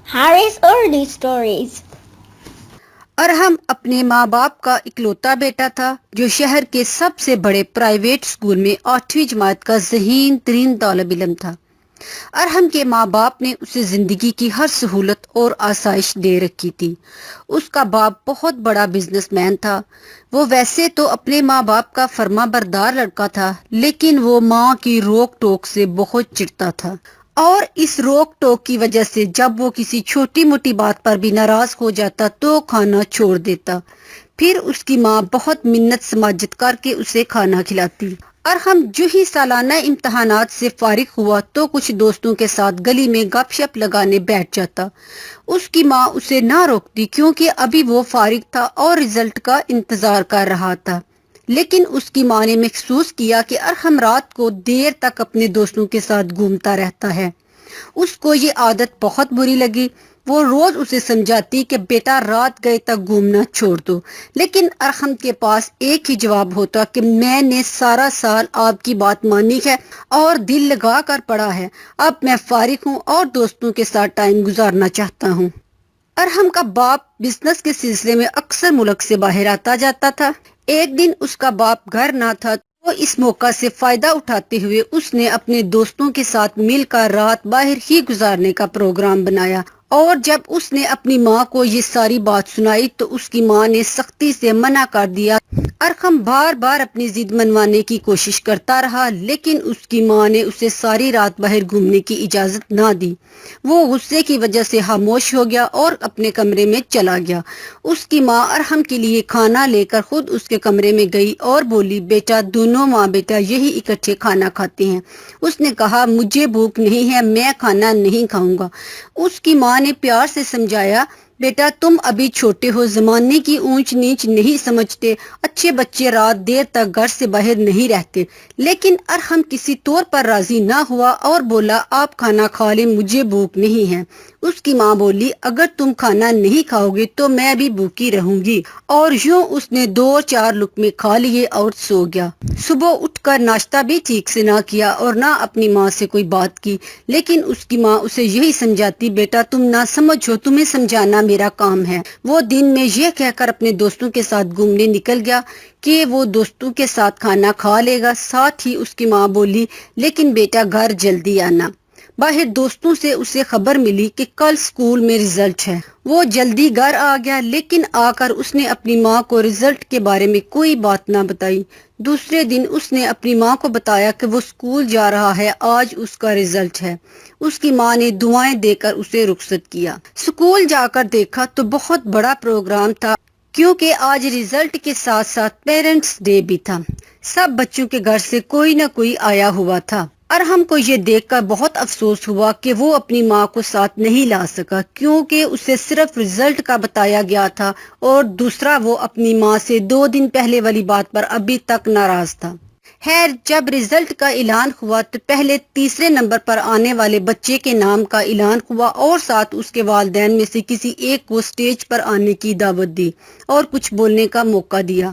Harry's early stories. ارحم اپنے ماں باپ کا اکلوتا بیٹا تھا جو شہر کے سب سے بڑے پرائیویٹ اسکول میں 8ویں جماعت کا ذہین ترین طالب علم تھا۔ ارحم کے ماں باپ نے اسے زندگی کی ہر سہولت اور آسائش دے رکھی تھی۔ اس کا باپ بہت بڑا بزنس مین تھا۔ وہ ویسے تو اپنے ماں باپ کا فرما بردار لڑکا تھا، لیکن وہ ماں کی روک ٹوک سے بہت چڑھتا تھا، اور اس روک ٹوک کی وجہ سے جب وہ کسی چھوٹی موٹی بات پر بھی ناراض ہو جاتا تو کھانا چھوڑ دیتا۔ پھر اس کی ماں بہت منت سماجت کر کے اسے کھانا کھلاتی۔ ارحم جو ہی سالانہ امتحانات سے فارغ ہوا تو کچھ دوستوں کے ساتھ گلی میں گپ شپ لگانے بیٹھ جاتا۔ اس کی ماں اسے نہ روکتی کیونکہ ابھی وہ فارغ تھا اور رزلٹ کا انتظار کر رہا تھا، لیکن اس کی ماں نے محسوس کیا کہ ارحم رات کو دیر تک اپنے دوستوں کے ساتھ گھومتا رہتا ہے۔ اس کو یہ عادت بہت بری لگی۔ وہ روز اسے سمجھاتی کہ بیٹا رات گئے تک گھومنا چھوڑ دو، لیکن ارحم کے پاس ایک ہی جواب ہوتا کہ میں نے سارا سال آپ کی بات مانی ہے اور دل لگا کر پڑھا ہے، اب میں فارغ ہوں اور دوستوں کے ساتھ ٹائم گزارنا چاہتا ہوں۔ ارحم کا باپ بزنس کے سلسلے میں اکثر ملک سے باہر آتا جاتا تھا۔ ایک دن اس کا باپ گھر نہ تھا تو اس موقع سے فائدہ اٹھاتے ہوئے اس نے اپنے دوستوں کے ساتھ مل کر رات باہر ہی گزارنے کا پروگرام بنایا، اور جب اس نے اپنی ماں کو یہ ساری بات سنائی تو اس کی ماں نے سختی سے منع کر دیا۔ ارحم بار بار اپنی ضد منوانے کی کوشش کرتا رہا، لیکن اس کی ماں نے اسے ساری رات باہر گھومنے کی اجازت نہ دی۔ وہ غصے کی وجہ سے خاموش ہو گیا اور اپنے کمرے میں چلا گیا۔ اس کی ماں ارحم کے لیے کھانا لے کر خود اس کے کمرے میں گئی اور بولی، بیٹا دونوں ماں بیٹا یہی اکٹھے کھانا کھاتے ہیں۔ اس نے کہا، مجھے بھوک نہیں ہے، میں کھانا نہیں کھاؤں گا۔ اس کی ماں نے پیار سے سمجھایا، بیٹا تم ابھی چھوٹے ہو، زمانے کی اونچ نیچ نہیں سمجھتے، اچھے بچے رات دیر تک گھر سے باہر نہیں رہتے۔ لیکن ارحم کسی طور پر راضی نہ ہوا اور بولا، آپ کھانا کھا لیں، مجھے بھوک نہیں ہے۔ اس کی ماں بولی، اگر تم کھانا نہیں کھاؤ گے تو میں بھی بھوکی رہوں گی، اور یوں اس نے 2-4 لقمے کھا لیے اور سو گیا۔ صبح اٹھ کر ناشتہ بھی ٹھیک سے نہ کیا اور نہ اپنی ماں سے کوئی بات کی، لیکن اس کی ماں اسے یہی سمجھاتی، بیٹا تم نہ سمجھو، تمہیں سمجھانا میرا کام ہے۔ وہ دن میں یہ کہہ کر اپنے دوستوں کے ساتھ گھومنے نکل گیا کہ وہ دوستوں کے ساتھ کھانا کھا لے گا۔ ساتھ ہی اس کی ماں بولی، لیکن بیٹا گھر جلدی آنا۔ باہر دوستوں سے اسے خبر ملی کہ کل اسکول میں رزلٹ ہے۔ وہ جلدی گھر آ گیا، لیکن آ کر اس نے اپنی ماں کو رزلٹ کے بارے میں کوئی بات نہ بتائی۔ دوسرے دن اس نے اپنی ماں کو بتایا کہ وہ اسکول جا رہا ہے، آج اس کا رزلٹ ہے۔ اس کی ماں نے دعائیں دے کر اسے رخصت کیا۔ اسکول جا کر دیکھا تو بہت بڑا پروگرام تھا، کیونکہ آج رزلٹ کے ساتھ ساتھ پیرنٹس ڈے بھی تھا۔ سب بچوں کے گھر سے کوئی نہ کوئی آیا ہوا تھا۔ ارحم کو یہ دیکھ کر بہت افسوس ہوا کہ وہ اپنی ماں کو ساتھ نہیں لا سکا، کیونکہ اسے صرف رزلٹ کا بتایا گیا تھا، اور دوسرا وہ اپنی ماں سے 2 دن پہلے والی بات پر ابھی تک ناراض تھا۔ خیر، جب رزلٹ کا اعلان ہوا تو پہلے تیسرے نمبر پر آنے والے بچے کے نام کا اعلان ہوا، اور ساتھ اس کے والدین میں سے کسی ایک کو اسٹیج پر آنے کی دعوت دی اور کچھ بولنے کا موقع دیا۔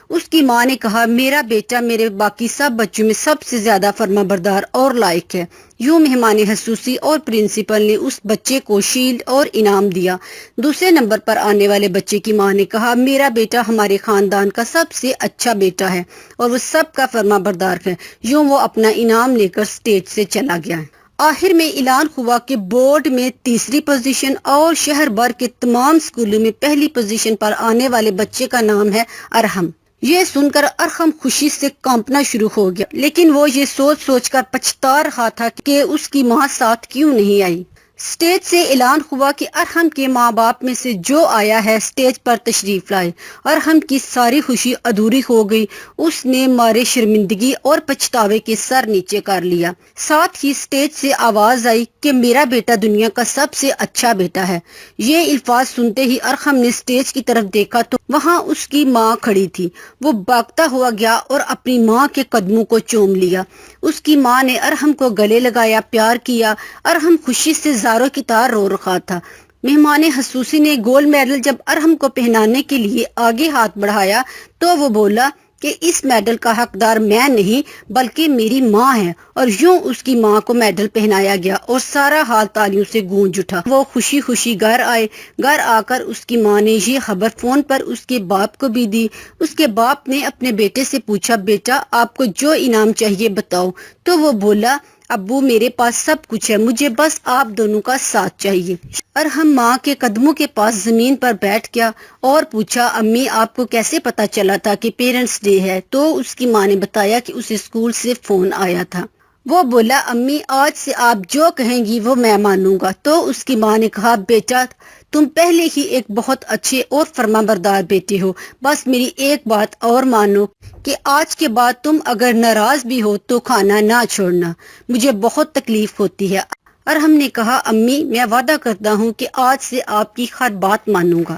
اس کی ماں نے کہا، میرا بیٹا میرے باقی سب بچوں میں سب سے زیادہ فرما بردار اور لائق ہے۔ یوں مہمان خصوصی اور پرنسپل نے اس بچے کو شیلڈ اور انعام دیا۔ دوسرے نمبر پر آنے والے بچے کی ماں نے کہا، میرا بیٹا ہمارے خاندان کا سب سے اچھا بیٹا ہے اور وہ سب کا فرما بردار ہے۔ یوں وہ اپنا انعام لے کر اسٹیج سے چلا گیا۔ آخر میں اعلان ہوا کہ بورڈ میں تیسری پوزیشن اور شہر بھر کے تمام اسکولوں میں پہلی پوزیشن پر آنے والے بچے کا نام ہے ارحم۔ یہ سن کر ارحم خوشی سے کانپنا شروع ہو گیا، لیکن وہ یہ سوچ سوچ کر پچھتا رہا تھا کہ اس کی ماں ساتھ کیوں نہیں آئی۔ اسٹیج سے اعلان ہوا کہ ارحم کے ماں باپ میں سے جو آیا ہے اسٹیج پر تشریف لائے۔ ارحم کی ساری خوشی ادھوری ہو گئی۔ اس نے مارے شرمندگی اور پچھتاوے کے سر نیچے کر لیا۔ ساتھ ہی اسٹیج سے آواز آئی کہ میرا بیٹا دنیا کا سب سے اچھا بیٹا ہے۔ یہ الفاظ سنتے ہی ارحم نے اسٹیج کی طرف دیکھا تو وہاں اس کی ماں کھڑی تھی۔ وہ بھاگتا ہوا گیا اور اپنی ماں کے قدموں کو چوم لیا۔ اس کی ماں نے ارحم کو گلے لگایا، پیار کیا۔ ارحم خوشی سے زاروں کی طرح رو رہا تھا۔ مہمان خصوصی نے گولڈ میڈل جب ارحم کو پہنانے کے لیے آگے ہاتھ بڑھایا تو وہ بولا کہ اس میڈل کا حقدار میں نہیں بلکہ میری ماں ہے، اور یوں اس کی ماں کو میڈل پہنایا گیا اور سارا حال تالیوں سے گونج اٹھا۔ وہ خوشی خوشی گھر آئے۔ گھر آ کر اس کی ماں نے یہ خبر فون پر اس کے باپ کو بھی دی۔ اس کے باپ نے اپنے بیٹے سے پوچھا، بیٹا آپ کو جو انعام چاہیے بتاؤ۔ تو وہ بولا، ابو میرے پاس سب کچھ ہے، مجھے بس آپ دونوں کا ساتھ چاہیے۔ اور ہم ماں کے قدموں کے پاس زمین پر بیٹھ گیا اور پوچھا، امی آپ کو کیسے پتا چلا تھا کہ پیرنٹس ڈے ہے؟ تو اس کی ماں نے بتایا کہ اسے اسکول سے فون آیا تھا۔ وہ بولا، امی آج سے آپ جو کہیں گی وہ میں مانوں گا۔ تو اس کی ماں نے کہا، بیٹا تم پہلے ہی ایک بہت اچھے اور فرمانبردار بیٹے ہو، بس میری ایک بات اور مانو کہ آج کے بعد تم اگر ناراض بھی ہو تو کھانا نہ چھوڑنا، مجھے بہت تکلیف ہوتی ہے۔ اور ہم نے کہا، امی میں وعدہ کرتا ہوں کہ آج سے آپ کی ہر بات مانوں گا۔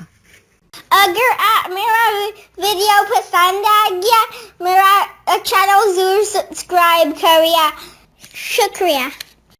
اگر آپ میرا ویڈیو پسند آ گیا میرا چینل ضرور سبسکرائب کریے، شکریہ۔